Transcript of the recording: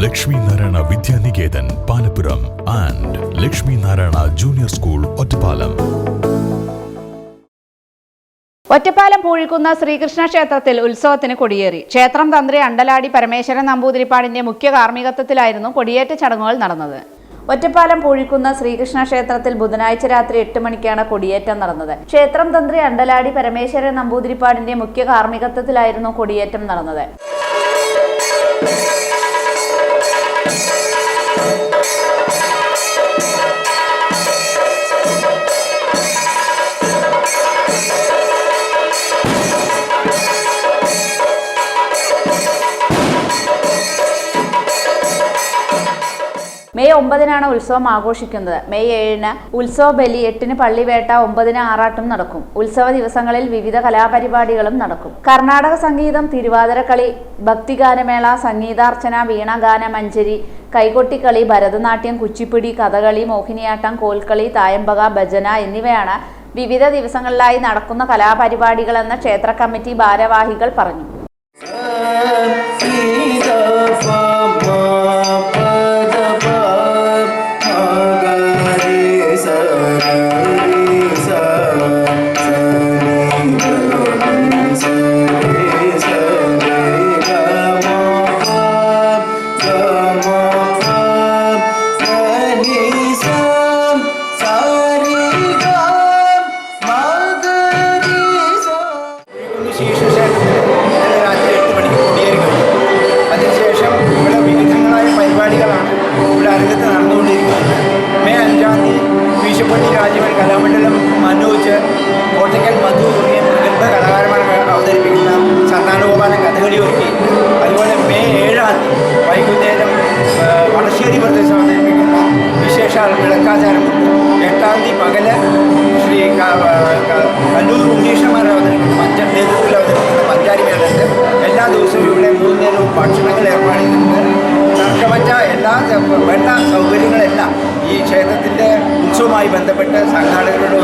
Lakshmi Narayana Vidyaniketan Palappuram and Lakshmi Narayana junior school Ottapalam. Ottapalam Poozhikkunna Sreekrishna ക്ഷേത്രത്തിൽ ഉത്സവത്തിന് കൊടിയേറി. ക്ഷേത്രം തന്ത്രി അണ്ടലാടി പരമേശ്വരൻ നമ്പൂതിരിപ്പാടിന്റെ മുഖ്യ കാർമ്മികത്വത്തിലായിരുന്നു കൊടിയേറ്റ ചടങ്ങുകൾ നടന്നത്. ഒറ്റപ്പാലം പൂഴിക്കുന്ന ശ്രീകൃഷ്ണ ക്ഷേത്രത്തിൽ ബുധനാഴ്ച രാത്രി 8 മണിക്കാണ് കൊടിയേറ്റം നടന്നത്. ക്ഷേത്രം തന്ത്രി അണ്ടലാടി പരമേശ്വരൻ നമ്പൂതിരിപ്പാടിന്റെ മുഖ്യ കാർമ്മികത്വത്തിലായിരുന്നു കൊടിയേറ്റം നടന്നത്. മെയ് 9-നാണ് ഉത്സവം ആഘോഷിക്കുന്നത്. മെയ് 7-ന് ഉത്സവ ബലി, 8-ന് പള്ളിവേട്ട, 9-ന് ആറാട്ടും നടക്കും. ഉത്സവ ദിവസങ്ങളിൽ വിവിധ കലാപരിപാടികളും നടക്കും. കർണാടക സംഗീതം, തിരുവാതിരക്കളി, ഭക്തിഗാനമേള, സംഗീതാർച്ചന, വീണഗാന മഞ്ജരി, കൈകൊട്ടിക്കളി, ഭരതനാട്യം, കുച്ചിപ്പുടി, കഥകളി, മോഹിനിയാട്ടം, കോൽക്കളി, തായമ്പക, ഭജന എന്നിവയാണ് വിവിധ ദിവസങ്ങളിലായി നടക്കുന്ന കലാപരിപാടികളെന്ന് ക്ഷേത്ര കമ്മിറ്റി ഭാരവാഹികൾ പറഞ്ഞു. രാജീവൻ കലാമണ്ഡലം മനോജ് കോട്ടയ്ക്കൽ മധു തുടങ്ങിയ പ്രഗത്ഭ കലാകാരന്മാർ അവതരിപ്പിക്കുന്ന സന്താനഗോപാലൻ കഥകളി ഒരുക്കി. അതുപോലെ മെയ് 7-ാം തീയതി വൈകുന്നേരം വടശ്ശേരി പ്രദേശം അവതരിപ്പിക്കുന്ന വിശേഷാൽ വിളക്കാചാരമുണ്ട്. 8-ാം തീയതി പകല് ശ്രീ കല്ലൂർ ഉണ്ണീഷന്മാർ അവതരിപ്പിക്കുന്ന നേതൃത്വത്തിൽ അവതരിപ്പിക്കുന്ന പഞ്ചാരി മേളയുണ്ട്. എല്ലാ ദിവസവും ഇവിടെ 3 നേരവും ഭക്ഷണങ്ങൾ ഏർപ്പാട് ചെയ്തിട്ടുണ്ട്. തർക്കമറ്റ എല്ലാ വേണ്ട സൗകര്യങ്ങളെല്ലാം ഈ ക്ഷേത്രത്തിൻ്റെ ഉത്സവവുമായി ബന്ധപ്പെട്ട് സംഘാടകരോട്